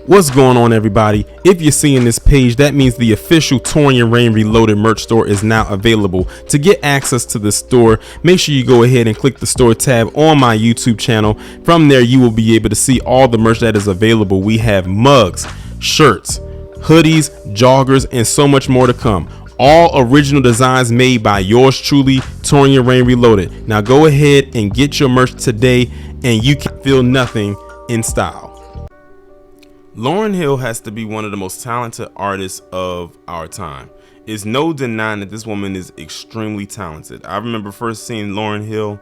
What's going on, everybody? If you're seeing this page, that means the official Torian Rain Reloaded merch store is now available. To get access to the store, make sure you go ahead and click the store tab on my YouTube channel. From there, you will be able to see all the merch that is available. We have mugs, shirts, hoodies, joggers, and so much more to come. All original designs made by yours truly, Torian Rain Reloaded. Now go ahead and get your merch today, and you can feel nothing in style. Lauryn Hill has to be one of the most talented artists of our time. It's no denying that this woman is extremely talented. I remember first seeing Lauryn Hill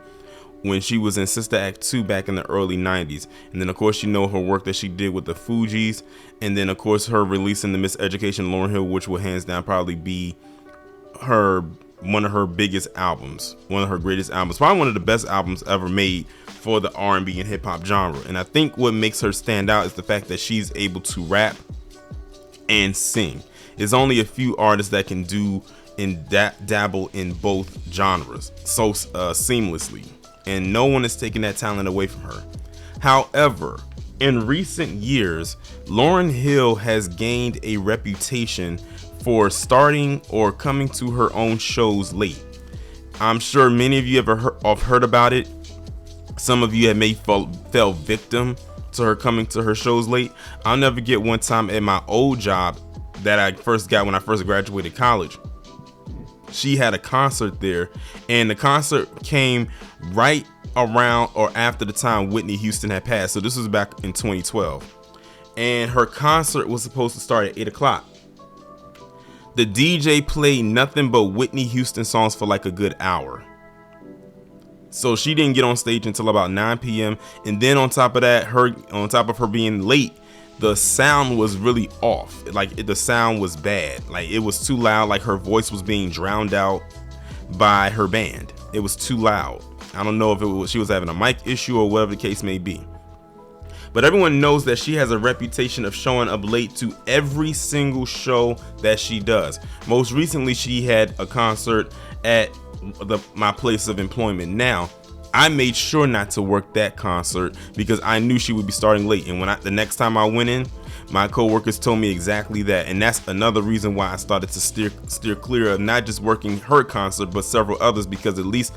when she was in Sister Act 2 back in the early 90s. And then, of course, you know her work that she did with the Fugees. And then, of course, her releasing the Miseducation Lauryn Hill, which will hands down probably be one of her biggest albums, one of her greatest albums, probably one of the best albums ever made for the R&B and hip hop genre. And I think what makes her stand out is the fact that she's able to rap and sing. There's only a few artists that can do and dabble in both genres so seamlessly, and no one is taking that talent away from her. However, in recent years, Lauryn Hill has gained a reputation for starting or coming to her own shows late. I'm sure many of you have heard about it. Some of you have fell victim to her coming to her shows late. I'll never get one time at my old job that I first got when I first graduated college. She had a concert there, and the concert came right around or after the time Whitney Houston had passed. So this was back in 2012, and her concert was supposed to start at 8 o'clock. The DJ played nothing but Whitney Houston songs for like a good hour. So she didn't get on stage until about 9 p.m. And then on top of that, on top of her being late, the sound was really off. The sound was bad. Like, it was too loud. Like, her voice was being drowned out by her band. It was too loud. I don't know if she was having a mic issue or whatever the case may be. But everyone knows that she has a reputation of showing up late to every single show that she does. Most recently, she had a concert at my place of employment. Now, I made sure not to work that concert because I knew she would be starting late. And the next time I went in, my coworkers told me exactly that. And that's another reason why I started to steer clear of not just working her concert, but several others, because at least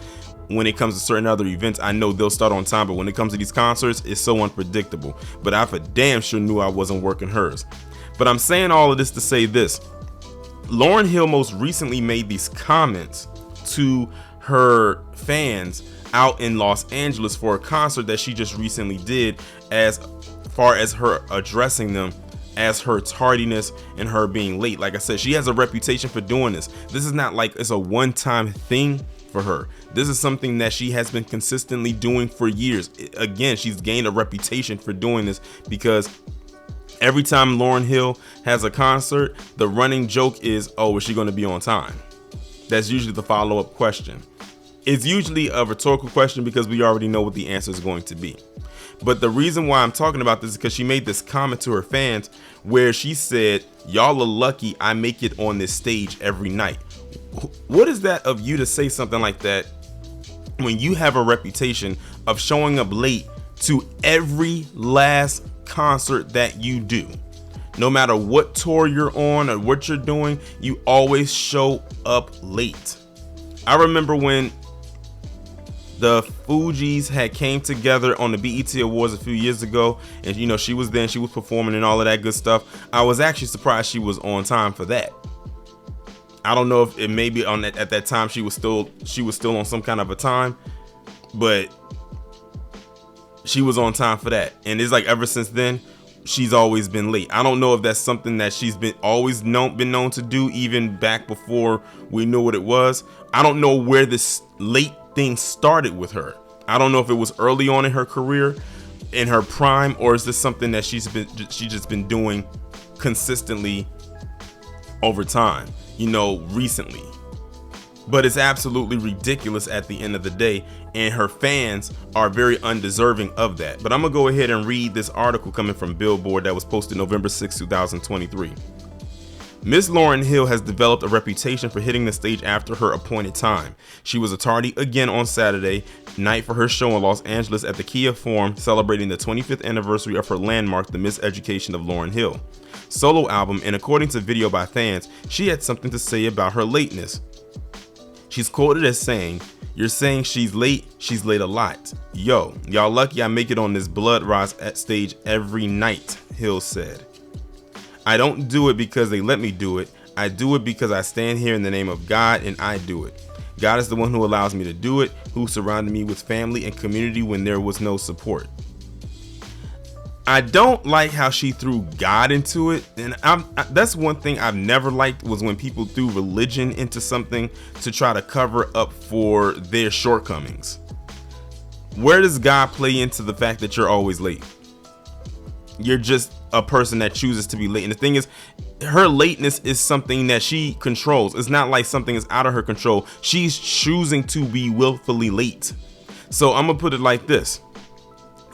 when it comes to certain other events, I know they'll start on time. But when it comes to these concerts, it's so unpredictable. But I for damn sure knew I wasn't working hers. But I'm saying all of this to say this. Lauryn Hill most recently made these comments to her fans out in Los Angeles for a concert that she just recently did, as far as her addressing them as her tardiness and her being late. Like I said, she has a reputation for doing this. This is not like it's a one-time thing for her. This is something that she has been consistently doing for years. Again, she's gained a reputation for doing this because every time Lauryn Hill has a concert, the running joke is, oh, is she going to be on time? That's usually the follow-up question. It's usually a rhetorical question because we already know what the answer is going to be. But the reason why I'm talking about this is because she made this comment to her fans where she said, y'all are lucky I make it on this stage every night. What is that of you to say something like that when you have a reputation of showing up late to every last concert that you do? No matter what tour you're on or what you're doing, you always show up late. I remember when the Fugees had came together on the BET Awards a few years ago, and she was performing and all of that good stuff. I was actually surprised she was on time for that. I don't know if it may be at that time she was still on some kind of a time, but she was on time for that. And it's like ever since then, she's always been late. I don't know if that's something that she's been known to do even back before we knew what it was. I don't know where this late thing started with her. I don't know if it was early on in her career, in her prime, or is this something that she's just been doing consistently over time, recently. But it's absolutely ridiculous at the end of the day, and her fans are very undeserving of that. But I'm gonna go ahead and read this article coming from Billboard that was posted November 6, 2023. Miss Lauryn Hill has developed a reputation for hitting the stage after her appointed time. She was a tardy again on Saturday night for her show in Los Angeles at the Kia Forum, celebrating the 25th anniversary of her landmark, The Miseducation of Lauryn Hill solo album, and according to video by fans, she had something to say about her lateness. She's quoted as saying, "You're saying she's late a lot. Yo, y'all lucky I make it on this Blood Rise at stage every night," Hill said. "I don't do it because they let me do it. I do it because I stand here in the name of God and I do it. God is the one who allows me to do it, who surrounded me with family and community when there was no support." I don't like how she threw God into it, and that's one thing I've never liked, was when people threw religion into something to try to cover up for their shortcomings. Where does God play into the fact that you're always late? You're just a person that chooses to be late. And the thing is, her lateness is something that she controls. It's not like something is out of her control. She's choosing to be willfully late. So I'm gonna put it like this.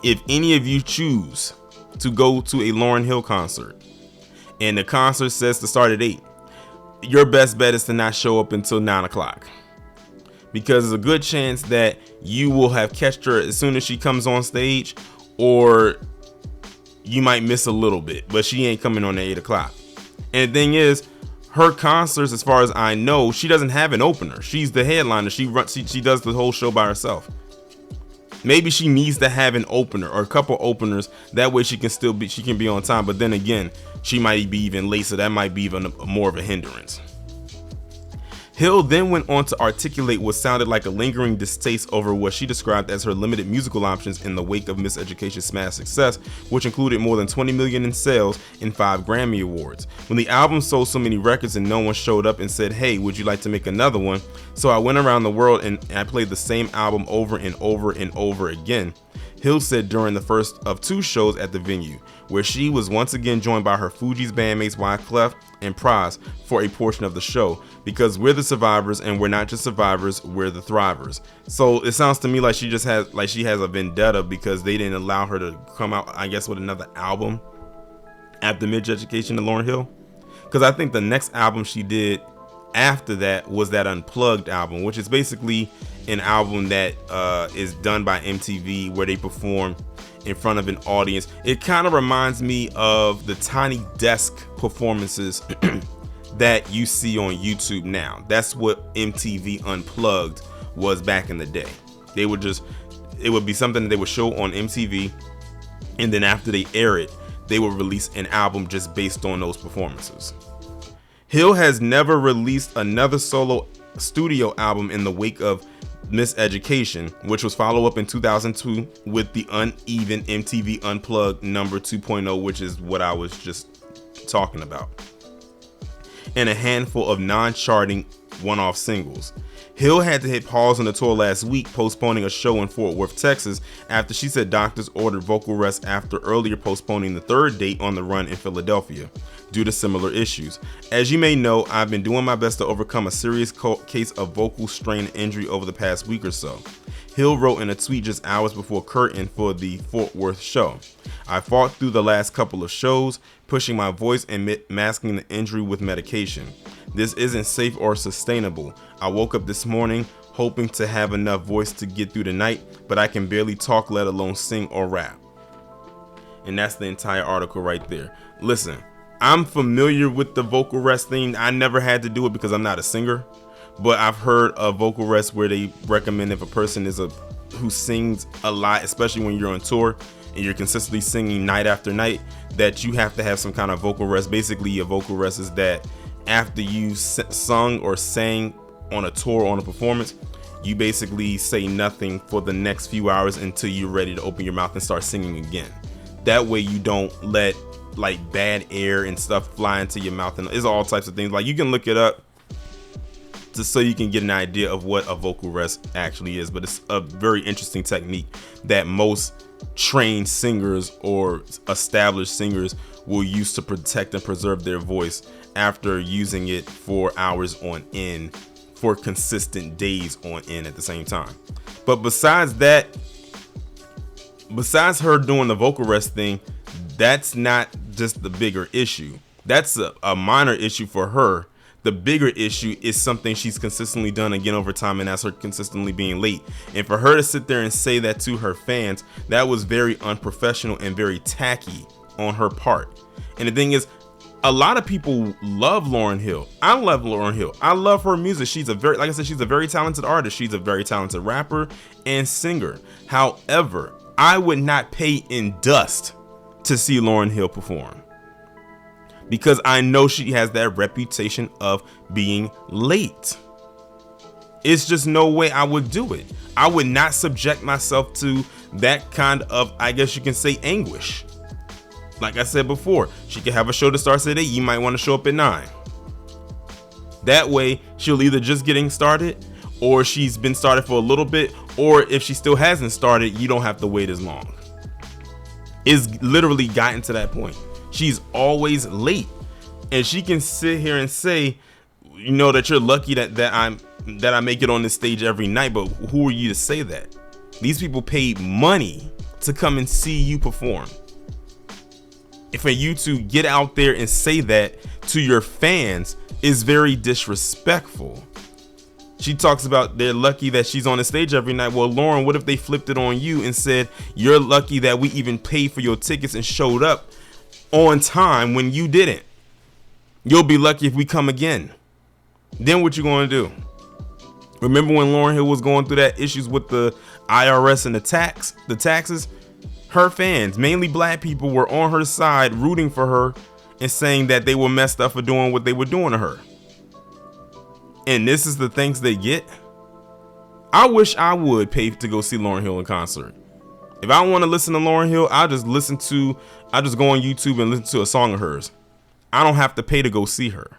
If any of you choose to go to a Lauryn Hill concert and the concert says to start at 8, your best bet is to not show up until 9 o'clock. Because there's a good chance that you will have catched her as soon as she comes on stage, or you might miss a little bit, but she ain't coming on at 8 o'clock. And the thing is, her concerts, as far as I know, she doesn't have an opener. She's the headliner. She does the whole show by herself. Maybe she needs to have an opener or a couple openers. That way she can be on time. But then again, she might be even late, so that might be even more of a hindrance. Hill then went on to articulate what sounded like a lingering distaste over what she described as her limited musical options in the wake of Miseducation's smash success, which included more than 20 million in sales and 5 Grammy Awards. When the album sold so many records and no one showed up and said, "Hey, would you like to make another one?" So I went around the world and I played the same album over and over and over again, Hill said during the first of 2 shows at the venue, where she was once again joined by her Fugees bandmates Wyclef and Pras for a portion of the show, because we're the survivors and we're not just survivors, we're the thrivers. So it sounds to me like she has a vendetta because they didn't allow her to come out, I guess, with another album after Miseducation of Lauryn Hill. Because I think the next album she did after that was that Unplugged album, which is basically an album that is done by MTV, where they perform in front of an audience. It kind of reminds me of the Tiny Desk performances that you see on YouTube now. That's what MTV Unplugged was back in the day. It would be something that they would show on MTV, and then after they air it, they would release an album just based on those performances. Hill has never released another solo studio album in the wake of Miseducation, which was followed up in 2002 with the Uneven MTV Unplugged number 2.0, which is what I was just talking about, and a handful of non-charting one-off singles. Hill had to hit pause on the tour last week, postponing a show in Fort Worth, Texas, after she said doctors ordered vocal rest after earlier postponing the 3rd date on the run in Philadelphia due to similar issues. As you may know, I've been doing my best to overcome a serious case of vocal strain injury over the past week or so, Hill wrote in a tweet just hours before curtain for the Fort Worth show. "I fought through the last couple of shows, pushing my voice and masking the injury with medication. This isn't safe or sustainable. I woke up this morning hoping to have enough voice to get through the night, but I can barely talk, let alone sing or rap." And that's the entire article right there. Listen, I'm familiar with the vocal rest thing. I never had to do it because I'm not a singer, but I've heard of vocal rest where they recommend if a person who sings a lot, especially when you're on tour and you're consistently singing night after night, that you have to have some kind of vocal rest. Basically, a vocal rest is that after you sung or sang on a tour, on a performance, you basically say nothing for the next few hours until you're ready to open your mouth and start singing again. That way you don't let like bad air and stuff fly into your mouth, and it's all types of things. Like, you can look it up just so you can get an idea of what a vocal rest actually is, but it's a very interesting technique that most trained singers or established singers will use to protect and preserve their voice after using it for hours on end, for consistent days on end at the same time. But besides that, besides her doing the vocal rest thing, that's not just the bigger issue. That's a minor issue for her. The bigger issue is something she's consistently done again over time, and that's her consistently being late. And for her to sit there and say that to her fans, that was very unprofessional and very tacky on her part. And the thing is, a lot of people love Lauryn Hill. I love Lauryn Hill. I love her music. She's a very, like I said, she's a very talented artist. She's a very talented rapper and singer. However, I would not pay in dust to see Lauryn Hill perform, because I know she has that reputation of being late. It's just no way I would do it. I would not subject myself to that kind of, I guess you can say, anguish. Like I said before, she could have a show that starts at 8. You might want to show up at 9. That way, she'll either just getting started, or she's been started for a little bit, or if she still hasn't started, you don't have to wait as long. It's literally gotten to that point. She's always late, and she can sit here and say, you know, that you're lucky that I make it on this stage every night. But who are you to say that? These people paid money to come and see you perform. For you to get out there and say that to your fans is very disrespectful. She talks about they're lucky that she's on the stage every night. Well, Lauryn, what if they flipped it on you and said, you're lucky that we even paid for your tickets and showed up on time when you didn't. You'll be lucky if we come again. Then what you going to do? Remember when Lauryn Hill was going through that issues with the IRS and the taxes? Her fans, mainly black people, were on her side rooting for her and saying that they were messed up for doing what they were doing to her. And this is the thanks they get. I wish I would pay to go see Lauryn Hill in concert. If I want to listen to Lauryn Hill, I'll just go on YouTube and listen to a song of hers. I don't have to pay to go see her.